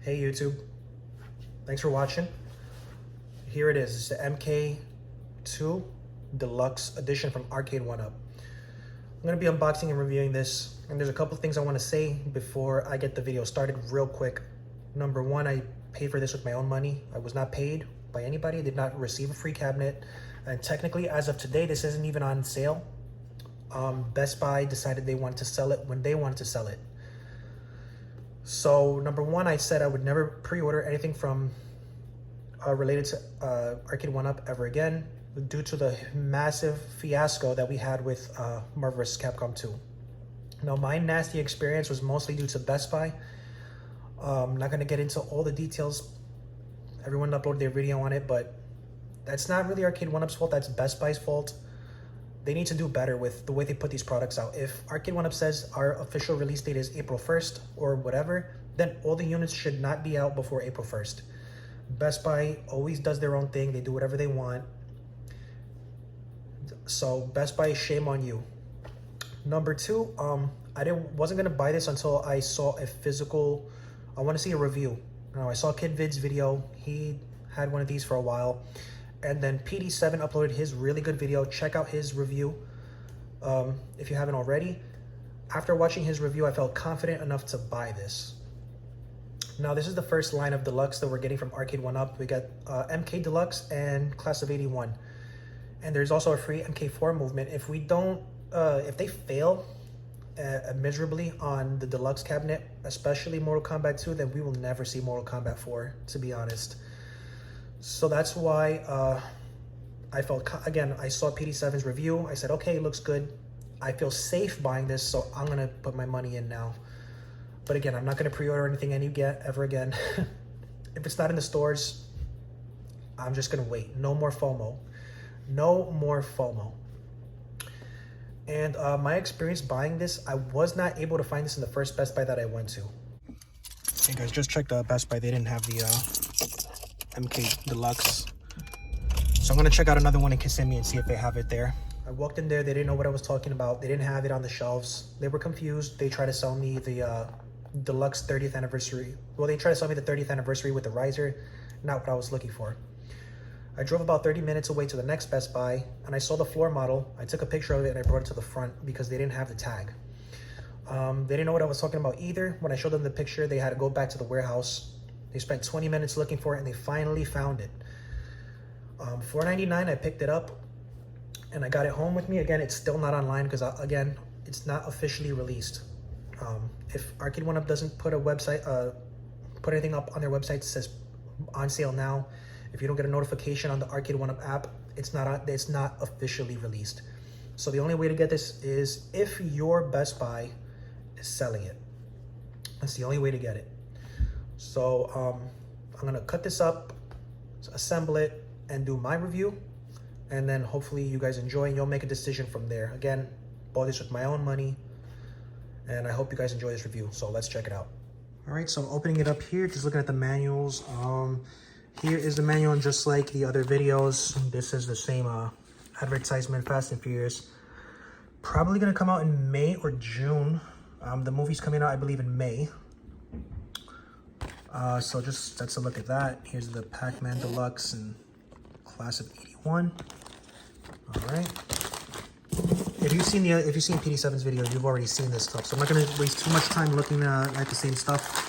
Hey YouTube, thanks for watching. Here it is, it's the MK2 Deluxe Edition from Arcade1Up. I'm gonna be unboxing and reviewing this, and there's a couple things I wanna say before I get the video started real quick. Number one, I paid for this with my own money. I was not paid by anybody, I did not receive a free cabinet. And technically, as of today, this isn't even on sale. Best Buy decided they wanted to sell it when they wanted to sell it. So number one, I said I would never pre-order anything from related to Arcade1Up ever again due to the massive fiasco that we had with Marvel vs. Capcom 2. Now, my nasty experience was mostly due to Best Buy. I'm not going to get into all the details. Everyone uploaded their video on it, but that's not really Arcade1Up's fault. That's Best Buy's fault. They need to do better with the way they put these products out. If Arcade1Up says our official release date is April 1st or whatever, then all the units should not be out before April 1st. Best Buy always does their own thing. They do whatever they want. So Best Buy, shame on you. Number two, I wasn't gonna buy this until I saw a physical, I wanna see a review. Now, I saw Kid Vid's video. He had one of these for a while. And then PD7 uploaded his really good video. Check out his review if you haven't already. After watching his review, I felt confident enough to buy this. Now, this is the first line of Deluxe that we're getting from Arcade1Up. We got MK Deluxe and Class of 81. And there's also a free MK4 movement. If we don't, if they fail miserably on the Deluxe cabinet, especially Mortal Kombat 2, then we will never see Mortal Kombat 4, to be honest. So that's why I felt, again, I saw PD7's review. I said, okay, it looks good. I feel safe buying this, so I'm gonna put my money in now. But again, I'm not gonna pre-order anything ever again. If it's not in the stores, I'm just gonna wait. No more FOMO. No more FOMO. And my experience buying this, I was not able to find this in the first Best Buy that I went to. Hey guys, just checked Best Buy. They didn't have the MK Deluxe. So I'm gonna check out another one in Kissimmee and see if they have it there. I walked in there, they didn't know what I was talking about. They didn't have it on the shelves. They were confused. They tried to sell me the Deluxe 30th anniversary. Well, they tried to sell me the 30th anniversary with the riser. Not what I was looking for. I drove about 30 minutes away to the next Best Buy and I saw the floor model. I took a picture of it and I brought it to the front because they didn't have the tag. They didn't know what I was talking about either. When I showed them the picture, they had to go back to the warehouse. They spent 20 minutes looking for it and they finally found it. $4.99, I picked it up and I got it home with me. Again, it's still not online because, again, it's not officially released. If Arcade1Up doesn't put a website, put anything up on their website that says on sale now, if you don't get a notification on the Arcade1Up app, it's not officially released. So the only way to get this is if your Best Buy is selling it. That's the only way to get it. So I'm gonna cut this up, assemble it, and do my review. And then hopefully you guys enjoy and you'll make a decision from there. Again, bought this with my own money. And I hope you guys enjoy this review. So let's check it out. All right, so I'm opening it up here, just looking at the manuals. Here is the manual, and just like the other videos, this is the same advertisement, Fast and Furious. Probably gonna come out in May or June. The movie's coming out, I believe, in May. So just that's a look at that. Here's the Pac-Man Deluxe and Class of 81. All right. If you've seen PD7's video, you've already seen this stuff. So I'm not gonna waste too much time looking at the same stuff.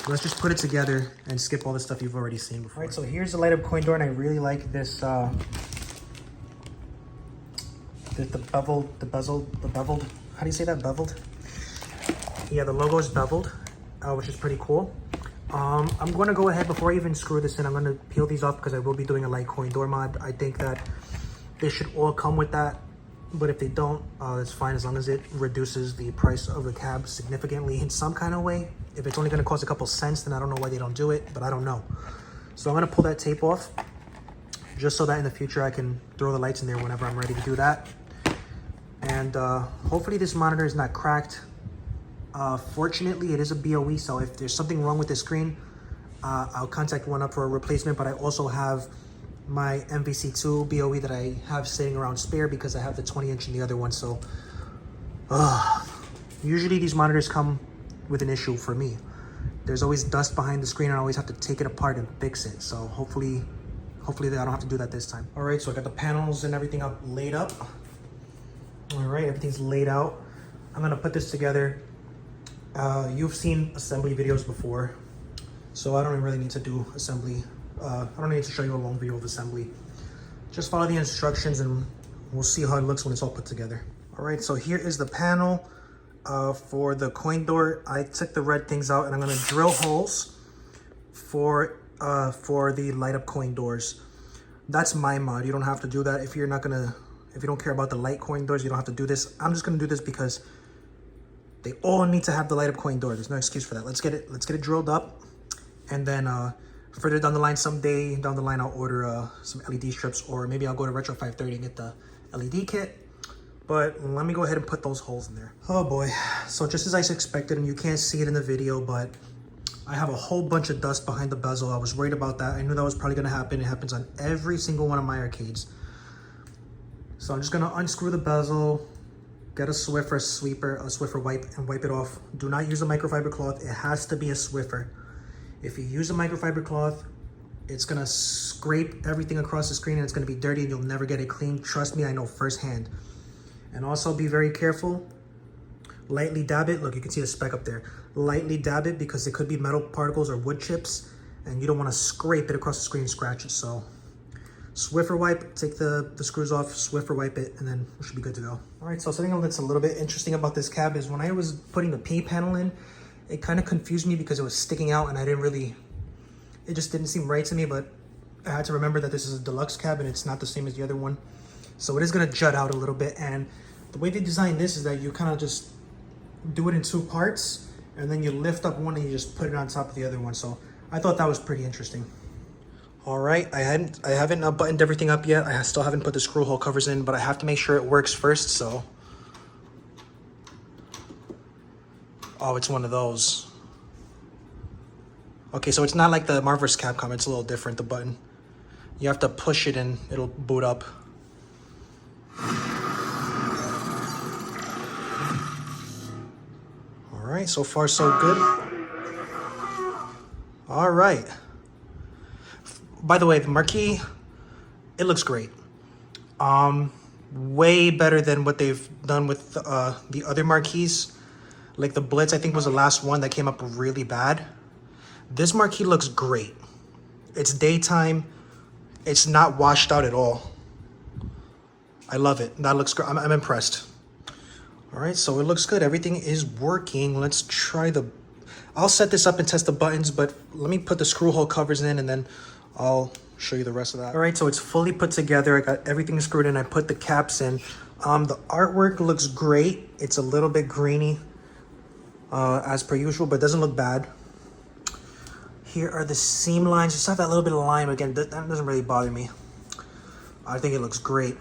Let's just put it together and skip all the stuff you've already seen before. All right, so here's the light up coin door, and I really like this. The beveled. How do you say that? Beveled. Yeah, the logo is beveled, which is pretty cool. I'm going to go ahead, before I even screw this in, I'm going to peel these off because I will be doing a light coin door mod. I think that they should all come with that, but if they don't, it's fine as long as it reduces the price of the cab significantly in some kind of way. If it's only going to cost a couple cents, then I don't know why they don't do it, but I don't know. So I'm going to pull that tape off just so that in the future I can throw the lights in there whenever I'm ready to do that. And hopefully this monitor is not cracked. Fortunately, it is a BOE, so if there's something wrong with the screen, I'll contact OneUp for a replacement, but I also have my MVC2 BOE that I have sitting around spare because I have the 20-inch in the other one. So usually these monitors come with an issue for me. there's always dust behind the screen and I always have to take it apart and fix it. So hopefully I don't have to do that this time. All right, so I got the panels and everything up laid up. All right, everything's laid out. I'm gonna put this together. You've seen assembly videos before, so I don't really need to do assembly. I don't need to show you a long video of assembly. Just follow the instructions and we'll see how it looks when it's all put together. All right, so here is the panel for the coin door. I took the red things out and I'm gonna drill holes for the light up coin doors. That's my mod. You don't have to do that. If you don't care about the light coin doors, you don't have to do this. I'm just gonna do this because they all need to have the light up coin door. There's no excuse for that. Let's get it drilled up, and then further down the line, someday down the line, I'll order some LED strips, or maybe I'll go to Retro 530 and get the LED kit. But let me go ahead and put those holes in there. Oh boy. So just as I expected, and you can't see it in the video, but I have a whole bunch of dust behind the bezel. I was worried about that. I knew that was probably gonna happen. It happens on every single one of my arcades. So I'm just gonna unscrew the bezel, get a Swiffer wipe, and wipe it off. Do not use a microfiber cloth. It has to be a Swiffer. If you use a microfiber cloth, it's gonna scrape everything across the screen and it's gonna be dirty and you'll never get it clean. Trust me, I know firsthand. And also be very careful. Lightly dab it. Look, you can see the speck up there. Lightly dab it because it could be metal particles or wood chips and you don't wanna scrape it across the screen and scratch it. So Swiffer wipe, take the screws off, Swiffer wipe it, and then we should be good to go. All right, so something that's a little bit interesting about this cab is when I was putting the P panel in, it kind of confused me because it was sticking out and it just didn't seem right to me, but I had to remember that this is a deluxe cab and it's not the same as the other one. So it is gonna jut out a little bit, and the way they designed this is that you kind of just do it in two parts and then you lift up one and you just put it on top of the other one. So I thought that was pretty interesting. All right, I haven't buttoned everything up yet. I still haven't put the screw hole covers in, but I have to make sure it works first, so. Oh, it's one of those. Okay, so it's not like the Marvel vs. Capcom. It's a little different, the button. You have to push it and it'll boot up. All right, so far so good. All right. By the way, the marquee, it looks great. Way better than what they've done with the other marquees. Like the Blitz, I think was the last one that came up really bad. This marquee looks great. It's daytime. It's not washed out at all. I love it. That looks great. I'm impressed. All right, so it looks good. Everything is working. Let's try I'll set this up and test the buttons, but let me put the screw hole covers in and then I'll show you the rest of that. All right, so it's fully put together. I got everything screwed in. I put the caps in. The artwork looks great. It's a little bit grainy as per usual, but it doesn't look bad. Here are the seam lines. Just have that little bit of line. Again, that doesn't really bother me. I think it looks great.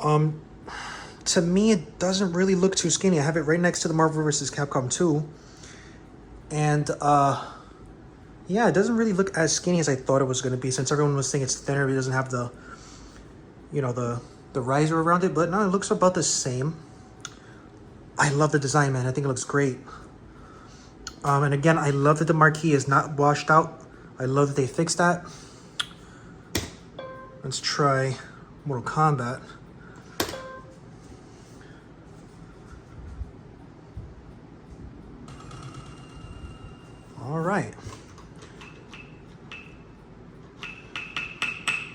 To me, it doesn't really look too skinny. I have it right next to the Marvel vs. Capcom 2. And yeah, it doesn't really look as skinny as I thought it was going to be, since everyone was saying it's thinner. It doesn't have the, you know, the riser around it, but no, it looks about the same. I love the design, man. I think it looks great. And again, I love that the marquee is not washed out. I love that they fixed that. Let's try Mortal Kombat. All right.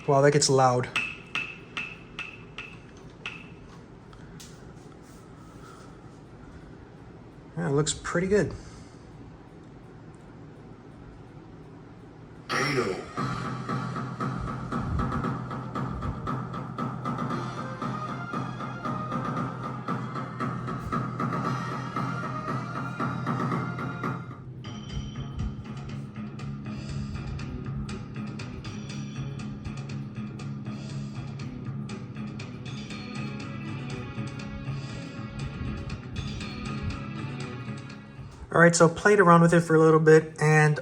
Wow, that gets loud. Yeah, it looks pretty good. All right, so played around with it for a little bit, and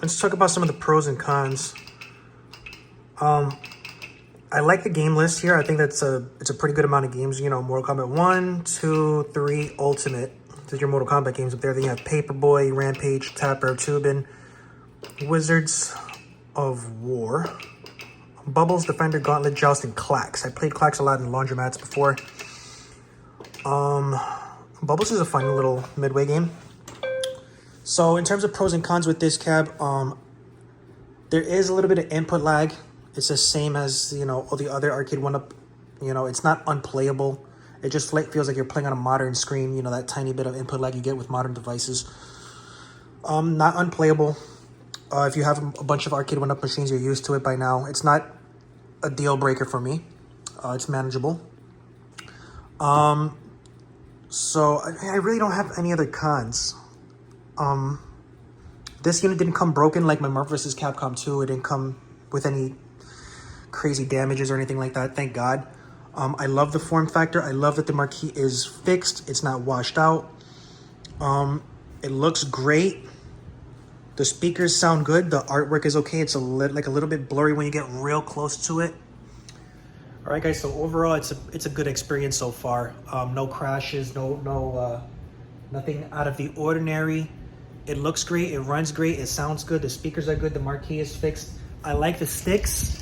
let's talk about some of the pros and cons. I like the game list here. I think it's a pretty good amount of games. You know, Mortal Kombat 1, 2, 3, Ultimate. This is your Mortal Kombat games up there. Then you have Paperboy, Rampage, Tapper, Tubin, Wizards of War, Bubbles, Defender, Gauntlet, Joust, and Clax. I played Clax a lot in laundromats before. Bubbles is a fun little midway game. So in terms of pros and cons with this cab, there is a little bit of input lag. It's the same as, you know, all the other Arcade1Up. You know, it's not unplayable. It just feels like you're playing on a modern screen. You know, that tiny bit of input lag you get with modern devices. Not unplayable. If you have a bunch of Arcade1Up machines, you're used to it by now. It's not a deal breaker for me. It's manageable. So I really don't have any other cons. This unit didn't come broken like my Marvel vs. Capcom 2. It didn't come with any crazy damages or anything like that, thank God. I love the form factor. I love that the marquee is fixed. It's not washed out. It looks great. The speakers sound good. The artwork is okay. It's like a little bit blurry when you get real close to it. All right, guys. So overall, it's a good experience so far. No crashes. Nothing out of the ordinary. It looks great. It runs great. It sounds good. The speakers are good. The marquee is fixed. I like the sticks.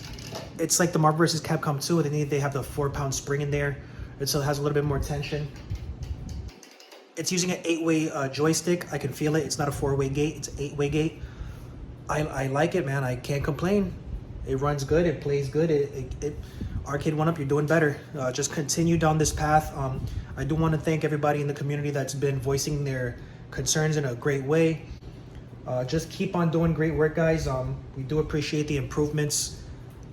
It's like the Marvel vs. Capcom 2. They have the 4-pound spring in there. It still has a little bit more tension. It's using an 8-way joystick. I can feel it. It's not a 4-way gate. It's an 8-way gate. I like it, man. I can't complain. It runs good. It plays good. Arcade1Up, you're doing better. Just continue down this path. I do want to thank everybody in the community that's been voicing their concerns in a great way. Just keep on doing great work, guys. We do appreciate the improvements.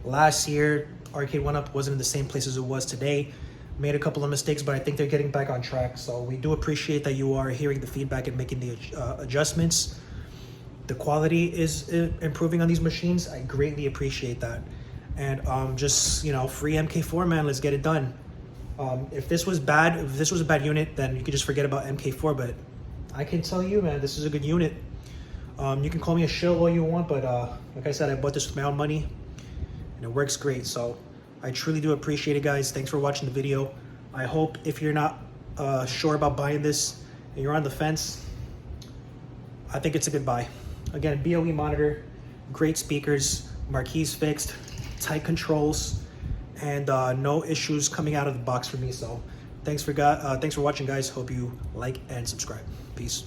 Last year, Arcade1Up wasn't in the same place as it was today. Made a couple of mistakes, but I think they're getting back on track. So we do appreciate that you are hearing the feedback and making the adjustments. The quality is improving on these machines. I greatly appreciate that. And just, you know, free MK4, man. Let's get it done. If this was a bad unit, then you could just forget about MK4. But I can tell you, man, this is a good unit. You can call me a shill all you want, but like I said, I bought this with my own money, and it works great. So I truly do appreciate it, guys. Thanks for watching the video. I hope if you're not sure about buying this and you're on the fence, I think it's a good buy. Again, BOE monitor, great speakers, marquees fixed, tight controls, and no issues coming out of the box for me. So thanks for watching, guys. Hope you like and subscribe. Peace.